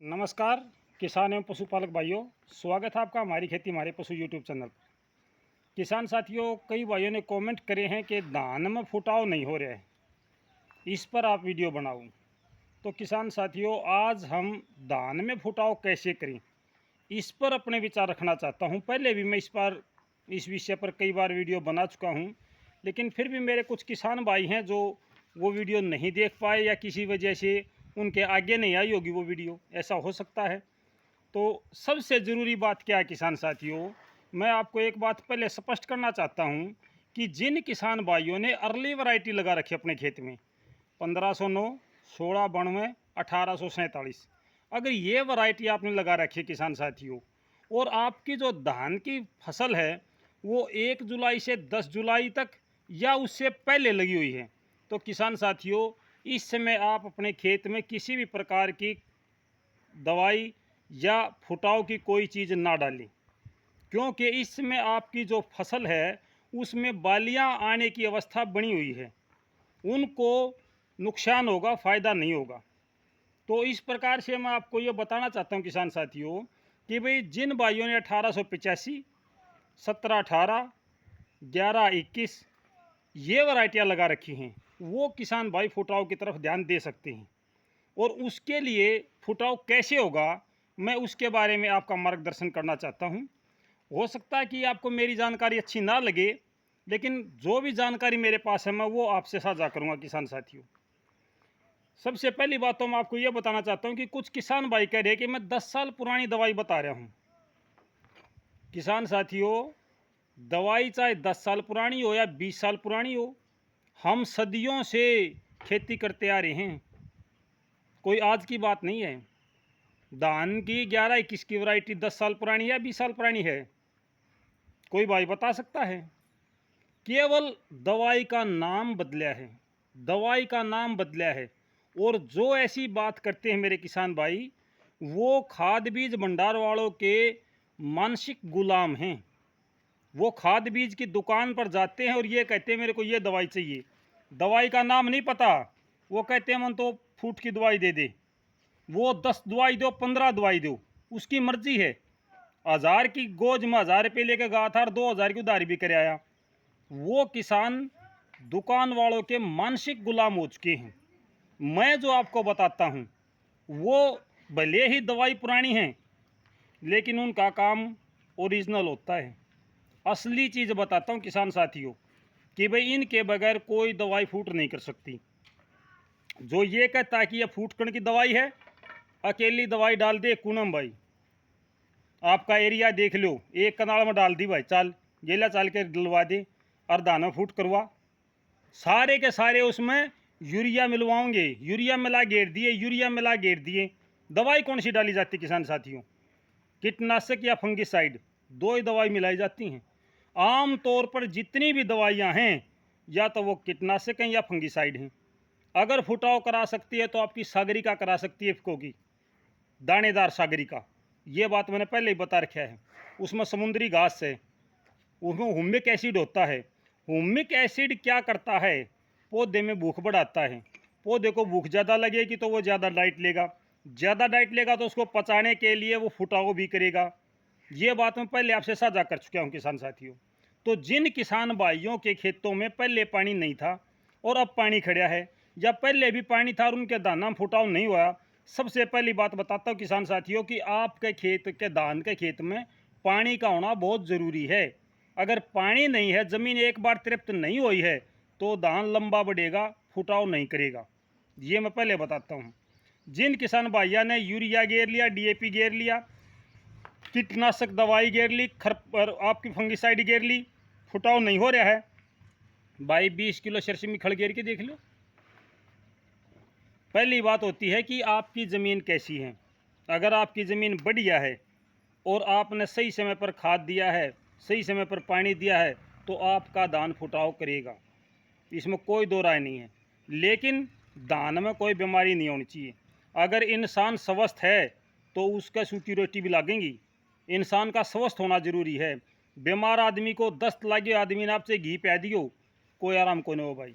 नमस्कार किसान एवं पशुपालक भाइयों, स्वागत है आपका हमारी खेती हमारे पशु यूट्यूब चैनल। किसान साथियों, कई भाइयों ने कमेंट करे हैं कि धान में फुटाव नहीं हो रहा है, इस पर आप वीडियो बनाओ। तो किसान साथियों, आज हम धान में फुटाव कैसे करें, इस पर अपने विचार रखना चाहता हूं। पहले भी मैं इस विषय पर कई बार वीडियो बना चुका हूं, लेकिन फिर भी मेरे कुछ किसान भाई हैं जो वो वीडियो नहीं देख पाए या किसी वजह से उनके आगे नहीं आई होगी वो वीडियो, ऐसा हो सकता है। तो सबसे ज़रूरी बात क्या है किसान साथियों, मैं आपको एक बात पहले स्पष्ट करना चाहता हूं कि जिन किसान भाइयों ने अर्ली वैरायटी लगा रखी अपने खेत में 1509, 1692, 1847, अगर ये वैरायटी आपने लगा रखी है किसान साथियों, और आपकी जो धान की फसल है वो 1 जुलाई से 10 जुलाई तक या उससे पहले लगी हुई है, तो किसान साथियों इस समय आप अपने खेत में किसी भी प्रकार की दवाई या फुटाव की कोई चीज़ ना डालें, क्योंकि इस समय आपकी जो फसल है उसमें बालियां आने की अवस्था बनी हुई है, उनको नुकसान होगा, फ़ायदा नहीं होगा। तो इस प्रकार से मैं आपको ये बताना चाहता हूँ किसान साथियों कि भाई जिन भाइयों ने 1885, 1718, 1121 ये वैरायटियाँ लगा रखी हैं, वो किसान भाई फुटाव की तरफ ध्यान दे सकते हैं। और उसके लिए फुटाव कैसे होगा, मैं उसके बारे में आपका मार्गदर्शन करना चाहता हूं। हो सकता है कि आपको मेरी जानकारी अच्छी ना लगे, लेकिन जो भी जानकारी मेरे पास है मैं वो आपसे साझा करूंगा किसान साथियों। सबसे पहली बात तो मैं आपको ये बताना चाहता हूं कि कुछ किसान भाई कह रहे हैं कि मैं 10 साल पुरानी दवाई बता रहा हूं। किसान साथियों, दवाई चाहे 10 साल पुरानी हो या 20 साल पुरानी हो, हम सदियों से खेती करते आ रहे हैं, कोई आज की बात नहीं है। धान की 11-21 की वैरायटी 10 साल पुरानी है, 20 साल पुरानी है, कोई भाई बता सकता है? केवल दवाई का नाम बदला है, दवाई का नाम बदला है। और जो ऐसी बात करते हैं मेरे किसान भाई, वो खाद बीज भंडार वालों के मानसिक गुलाम हैं। वो खाद बीज की दुकान पर जाते हैं और ये कहते हैं मेरे को ये दवाई चाहिए, दवाई का नाम नहीं पता, वो कहते हैं मन तो फूट की दवाई दे दे, वो 10 दवाई दो, 15 दवाई दो, उसकी मर्जी है। 1000 की गोज में 1000 रुपये लेके गया था और 2000 की उधारी भी कर आया। वो किसान दुकान वालों के मानसिक गुलाम हो चुके हैं। मैं जो आपको बताता हूँ वो भले ही दवाई पुरानी है, लेकिन उनका काम ओरिजिनल होता है। असली चीज़ बताता हूँ किसान साथियों कि भाई इनके बगैर कोई दवाई फूट नहीं कर सकती। जो ये कहता है कि यह फूटकण की दवाई है, अकेली दवाई डाल दे पूनम भाई, आपका एरिया देख लो, एक कनाल में डाल दी भाई, चाल गेला चाल के डलवा दे और दाना फूट करवा, सारे के सारे उसमें यूरिया मिलवाओगे, यूरिया मिला घेर दिए, यूरिया मिला घेर दिए। दवाई कौन सी डाली जाती किसान साथियों? कीटनाशक या फंगिसाइड, दो ही दवाई मिलाई जाती हैं। आम तौर पर जितनी भी दवाइयाँ हैं या तो वो कीटनाशक हैं या फंगिसाइड हैं। अगर फुटाव करा सकती है तो आपकी सागरिका करा सकती है, इफको की दानेदार सागरिका, ये बात मैंने पहले ही बता रखा है। उसमें समुद्री घास है, उसमें हुमिक एसिड होता है। हुमिक एसिड क्या करता है? पौधे में भूख बढ़ाता है। पौधे को भूख ज़्यादा लगेगी तो वो ज़्यादा डाइट लेगा, ज़्यादा डाइट लेगा तो उसको पचाने के लिए वो फुटाव भी करेगा। ये बात मैं पहले आपसे साझा कर चुका हूँ किसान साथियों। तो जिन किसान भाइयों के खेतों में पहले पानी नहीं था और अब पानी खड़ा है, या पहले भी पानी था और उनके दाना में फुटाव नहीं हुआ, सबसे पहली बात बताता हूँ किसान साथियों कि आपके खेत के धान के खेत में पानी का होना बहुत ज़रूरी है। अगर पानी नहीं है, ज़मीन एक बार तृप्त नहीं हुई है, तो धान लंबा बढ़ेगा, फुटाव नहीं करेगा। ये मैं पहले बताता हूँ। जिन किसान भाइयों ने यूरिया गेर लिया, डीएपी गेर लिया, कीटनाशक दवाई गेर ली, आपकी फंगिसाइड गेर ली, फुटाव नहीं हो रहा है, भाई 20 किलो सरसमी खड़ गेर के देख लो। पहली बात होती है कि आपकी ज़मीन कैसी है। अगर आपकी ज़मीन बढ़िया है और आपने सही समय पर खाद दिया है, सही समय पर पानी दिया है, तो आपका धान फुटाव करेगा, इसमें कोई दो राय नहीं है। लेकिन धान में कोई बीमारी नहीं होनी चाहिए। अगर इंसान स्वस्थ है तो उसका सूखी रोटी भी लागेंगी। इंसान का स्वस्थ होना जरूरी है। बीमार आदमी को दस्त लागे, आदमी ने आपसे घी पै दियो, कोई आराम को नहीं हो भाई,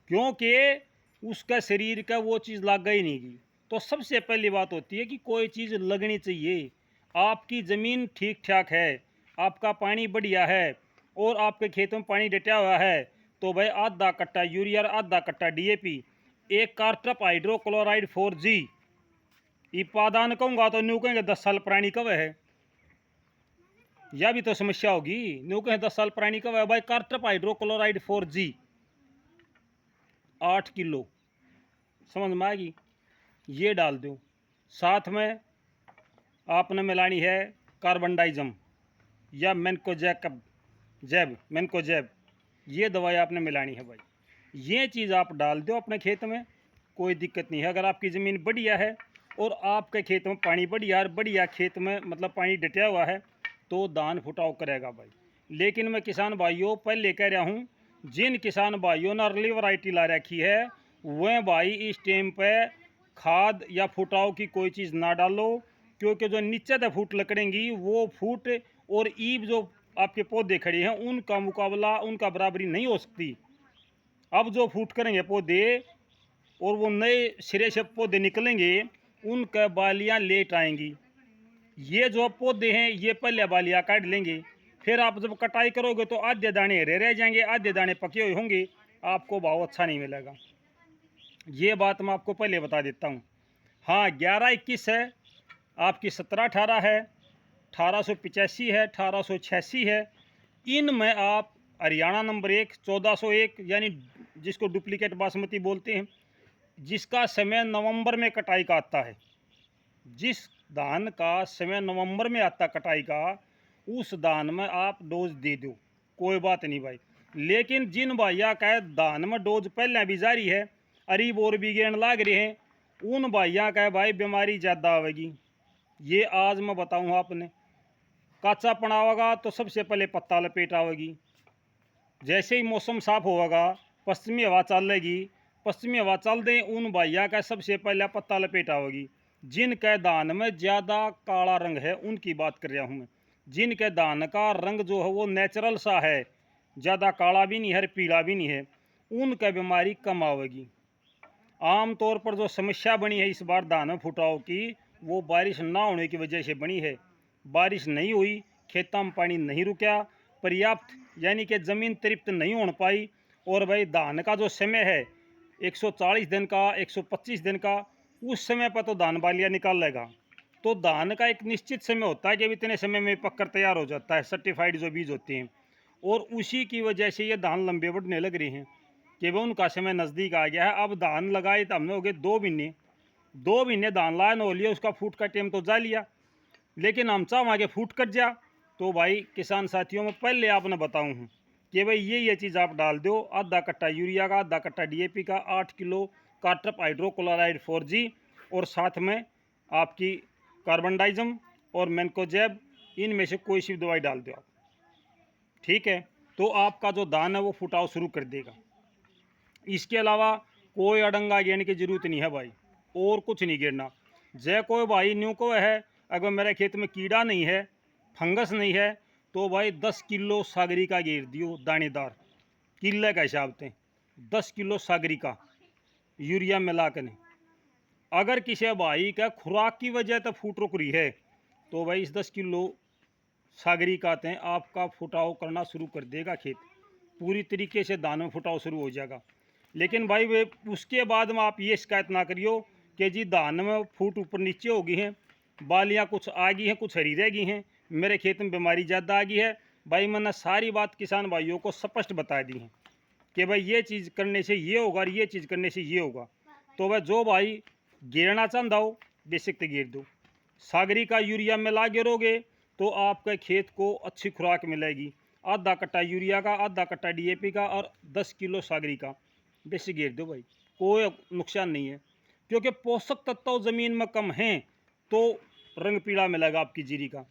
क्योंकि उसका शरीर का वो चीज़ लाग ही नहीं गई। तो सबसे पहली बात होती है कि कोई चीज़ लगनी चाहिए। आपकी ज़मीन ठीक ठाक है, आपका पानी बढ़िया है और आपके खेतों में पानी डटा हुआ है, तो भाई आधा कट्टा यूरिया और आधा कट्टा डीएपी, एक कार्टप हाइड्रोक्लोराइड 4G, ये पादान कहूँगा तो न्यू कहेंगे 10 साल पुरानी कब है, यह भी तो समस्या होगी। न्यू कहें 10 साल पुरानी कब है भाई। कार्टप हाइड्रोक्लोराइड 4G 8 किलो, समझ में आएगी, ये डाल दो। साथ में आपने मिलानी है कार्बन डाइजम या मैनकोजेब, ये दवाई आपने मिलानी है भाई। ये चीज़ आप डाल दो अपने खेत में, कोई दिक्कत नहीं है। अगर आपकी ज़मीन बढ़िया है और आपके खेत में पानी बढ़िया और बढ़िया खेत में मतलब पानी डटा हुआ है तो धान फुटाव करेगा भाई। लेकिन मैं किसान भाइयों पहले कह रहा हूँ, जिन किसान भाइयों ने अर्ली वैरायटी ला रखी है वह भाई इस टाइम पे खाद या फुटाव की कोई चीज़ ना डालो, क्योंकि जो नीचे से फूट लकड़ेंगी वो फूट और ईब जो आपके पौधे खड़े हैं उनका मुकाबला, उनका बराबरी नहीं हो सकती। अब जो फूट करेंगे पौधे और वो नए सिरे से पौधे निकलेंगे, उनका बालियाँ लेट आएंगी। ये जो पौधे हैं ये पहले बालियाँ काट लेंगे, फिर आप जब कटाई करोगे तो आधे दाने हरे रह जाएंगे, आधे दाने पके हुए होंगे, आपको भाव अच्छा नहीं मिलेगा। ये बात मैं आपको पहले बता देता हूँ। हाँ, 11-21 है, आपकी 17-18 है, 1885 है, 1886 है। इनमें आप हरियाणा नंबर 1 1401 यानी जिसको डुप्लीकेट बासमती बोलते हैं, जिसका समय नवंबर में कटाई का आता है, जिस धान का समय नवंबर में आता कटाई का, उस धान में आप डोज दे दो, कोई बात नहीं भाई। लेकिन जिन भैया का धान में डोज पहले भी जारी है, अरीब और भी गेंद लाग रहे हैं, उन भैया का भाई बीमारी ज़्यादा आवेगी। ये आज मैं बताऊँ आपने, काचा पड़ा होगा तो सबसे पहले पत्ता लपेट आवेगी। जैसे ही मौसम साफ होगा, पश्चिमी हवा चलेगी, पश्चिमी हवा चल दें उन भैया का सबसे पहले पत्ता लपेट आवेगी। जिनके धान में ज़्यादा काला रंग है उनकी बात कर रहा हूँ मैं। जिनके धान का रंग जो है वो नेचुरल सा है, ज़्यादा काला भी नहीं है पीला भी नहीं है, उनका बीमारी कम आवेगी। आम तौर पर जो समस्या बनी है इस बार धान में फुटाव की, वो बारिश ना होने की वजह से बनी है। बारिश नहीं हुई, खेतों में पानी नहीं रुका पर्याप्त, यानी कि ज़मीन तृप्त नहीं हो पाई। और भाई धान का जो समय है 140 दिन का, 125 दिन का, उस समय पर तो धान बालियाँ निकाल लेगा। तो धान का एक निश्चित समय होता है कि इतने समय में पककर तैयार हो जाता है, सर्टिफाइड जो बीज होते हैं, और उसी की वजह से ये धान लंबे बढ़ने लग रहे हैं कि वह उनका समय नज़दीक आ गया है। अब धान लगाए तो हमने हो गए 2 महीने धान लाया हो लिया, उसका फूट का टाइम तो जा लिया, लेकिन हम चाह आगे फूट कट जा। तो भाई किसान साथियों में पहले आपने बताऊँ हूँ कि भाई ये चीज़ आप डाल दो, आधा कट्टा यूरिया का, आधा कट्टा डीएपी का, 8 किलो कार्टप हाइड्रोक्लोराइड 4G, और साथ में आपकी कार्बन डाइजम और मैनकोजेब, इनमें से कोई सी दवाई डाल दो आप, ठीक है। तो आपका जो धान है वो फुटाव शुरू कर देगा। इसके अलावा कोई अडंगा गिरने की ज़रूरत नहीं है भाई, और कुछ नहीं गिरना। जय कोई भाई न्यू को है, अगर मेरे खेत में कीड़ा नहीं है, फंगस नहीं है, तो भाई 10 किलो सागरी का गिर दियो दानेदार, किले का हिसाब से 10 किलो सागरी का यूरिया मिला कर। अगर किसी भाई का खुराक की वजह से फूट रुक रही है तो भाई इस 10 किलो सागरी का हैं आपका फुटाव करना शुरू कर देगा, खेत पूरी तरीके से दानों में फुटाव शुरू हो जाएगा। लेकिन भाई वे उसके बाद में आप ये शिकायत ना करियो कि जी धान में फूट ऊपर नीचे हो गई हैं, बालियाँ कुछ आ गई हैं, कुछ हरी रह गई हैं, मेरे खेत में बीमारी ज़्यादा आ गई है। भाई मैंने सारी बात किसान भाइयों को स्पष्ट बता दी है कि भाई ये चीज़ करने से ये होगा और ये चीज़ करने से ये होगा। तो भाई जो भाई गिरना चाहता हो बेसिक तो गिर दो, सागरी का यूरिया मिला गिरोगे तो आपके खेत को अच्छी खुराक मिलेगी। आधा कट्टा यूरिया का, आधा कट्टा डीएपी का और 10 किलो सागरी का बेसिक गिर दो भाई, कोई नुकसान नहीं है। क्योंकि पोषक तत्व ज़मीन में कम हैं तो रंग पीला मिलेगा आपकी जीरी का,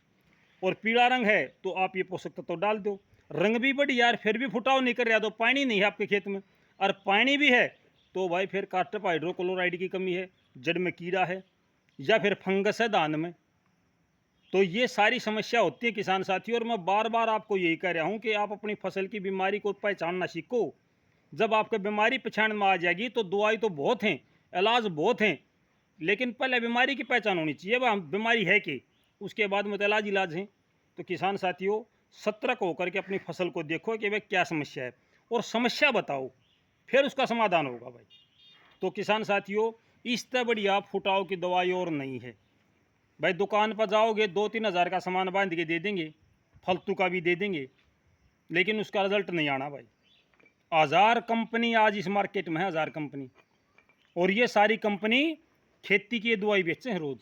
और पीला रंग है तो आप ये पोषक तत्व डाल दो। रंग भी बढ़िया यार फिर भी फुटाव नहीं कर रहा तो पानी नहीं है आपके खेत में, और पानी भी है तो भाई फिर कार्टप हाइड्रोक्लोराइड की कमी है, जड़ में कीड़ा है, या फिर फंगस है धान में। तो ये सारी समस्या होती है किसान साथियों, और मैं बार बार आपको यही कह रहा हूँ कि आप अपनी फसल की बीमारी को पहचानना सीखो। जब आपको बीमारी पहचान में आ जाएगी तो दवाई तो बहुत हैं, इलाज बहुत हैं, लेकिन पहले बीमारी की पहचान होनी चाहिए, वह बीमारी है कि उसके बाद मुतलाज इलाज हैं। तो किसान साथियों, सतर्क होकर के अपनी फसल को देखो कि भाई क्या समस्या है और समस्या बताओ, फिर उसका समाधान होगा भाई। तो किसान साथियों, इससे बढ़िया फुटाव की दवाई और नहीं है भाई। दुकान पर जाओगे 2-3 हज़ार का सामान बांध के दे देंगे, फालतू का भी दे देंगे, लेकिन उसका रिजल्ट नहीं आना भाई। 1000 कंपनी आज इस मार्केट में है, 1000 कंपनी, और ये सारी कंपनी खेती की दवाई बेचते हैं रोज़।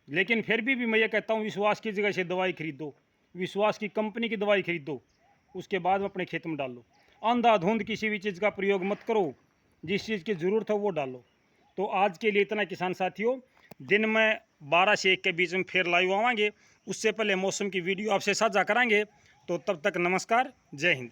लेकिन फिर भी मैं ये कहता हूँ, विश्वास की जगह से दवाई खरीदो, विश्वास की कंपनी की दवाई खरीदो, उसके बाद अपने खेत में डालो। अंधाधुंध किसी भी चीज़ का प्रयोग मत करो, जिस चीज़ की ज़रूरत है वो डालो। तो आज के लिए इतना किसान साथियों। दिन में 12 से 1 के बीच में फिर लाइव आवाएंगे, उससे पहले मौसम की वीडियो आपसे साझा कराएंगे। तो तब तक नमस्कार, जय हिंद।